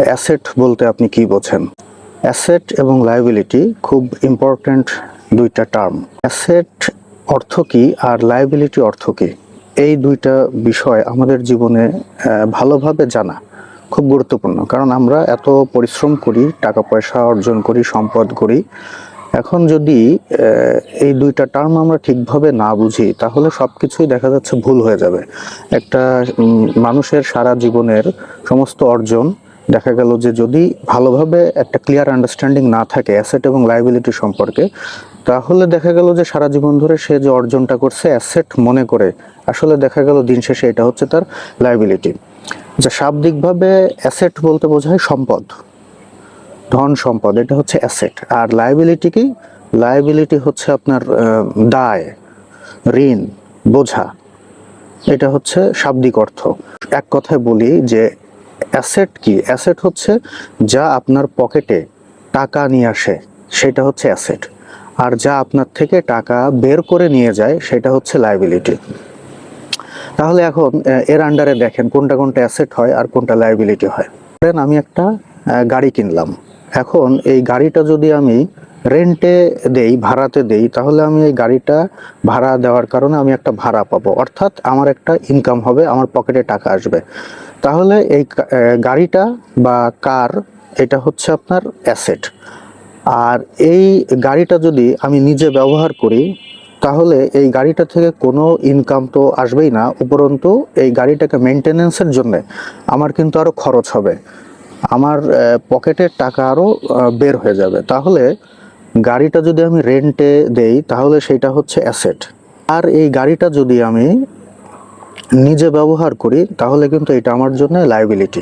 Asset বলতে আপনি কি বোঝেন? অ্যাসেট এবং লায়াবিলিটি খুব ইম্পর্ট্যান্ট দুইটা টার্ম। অ্যাসেট অর্থ কি আর লায়াবিলিটি অর্থ কি, এই দুইটা বিষয় আমাদের জীবনে ভালোভাবে জানা খুব গুরুত্বপূর্ণ। কারণ আমরা এত পরিশ্রম করি, টাকা পয়সা অর্জন করি, সম্পদ করি। এখন যদি এই দুইটা টার্ম আমরা ঠিকভাবে না বুঝি, তাহলে সবকিছুই দেখা যাচ্ছে ভুল হয়ে যাবে। একটা মানুষের সারা জীবনের সমস্ত অর্জন দেখা গেল যে যদি ভালোভাবে একটা ক্লিয়ার আন্ডারস্ট্যান্ডিং না থাকে অ্যাসেট এবং লায়াবিলিটি সম্পর্কে, তাহলে দেখা গেল যে সারা জীবন ধরে সে যে অর্জনটা করছে অ্যাসেট মনে করে, আসলে দেখা গেল দিন শেষে এটা হচ্ছে তার লায়াবিলিটি। যা শাব্দিকভাবে অ্যাসেট বলতে বোঝায় সম্পদ, ধন সম্পদ, এটা হচ্ছে অ্যাসেট। আর লায়াবিলিটি কি? লায়াবিলিটি হচ্ছে আপনার দায়, ঋণ, বোঝা। এটা হচ্ছে শাব্দিক অর্থ। এক কথায় বলি যে অ্যাসেট কি? অ্যাসেট হচ্ছে যা আপনার পকেটে টাকা নিয়ে আসে, সেটা হচ্ছে অ্যাসেট। আর যা আপনার থেকে টাকা বের করে নিয়ে যায়, সেটা হচ্ছে লায়াবিলিটি। তাহলে এখন এর আন্ডারে দেখেন কোনটা কোনটা অ্যাসেট হয় আর কোনটা লায়াবিলিটি হয়। আমি একটা গাড়ি কিনলাম। এখন এই গাড়িটা যদি আমি রেন্টে দেই, ভাড়াতে দেই, তাহলে আমি এই গাড়িটা ভাড়া দেওয়ার কারণে আমি একটা ভাড়া পাবো, অর্থাৎ আমার একটা ইনকাম হবে, আমার পকেটে টাকা আসবে। তাহলে এই গাড়িটা বা কার, এটা হচ্ছে আপনার অ্যাসেট। আর এই গাড়িটা যদি আমি নিজে ব্যবহার করি, তাহলে এই গাড়িটা থেকে কোনো ইনকাম তো আসবেই না, উপরন্তু এই গাড়িটাকে মেনটেনেন্সের জন্য আমার কিন্তু আরও খরচ হবে, আমার পকেটের টাকা আরও বের হয়ে যাবে। তাহলে গাড়িটা যদি আমি রেন্টে দেই, তাহলে সেটা হচ্ছে অ্যাসেট। আর এই গাড়িটা যদি আমি নিজে ব্যবহার করি, তাহলে কিন্তু এটা আমার জন্য লায়াবিলিটি।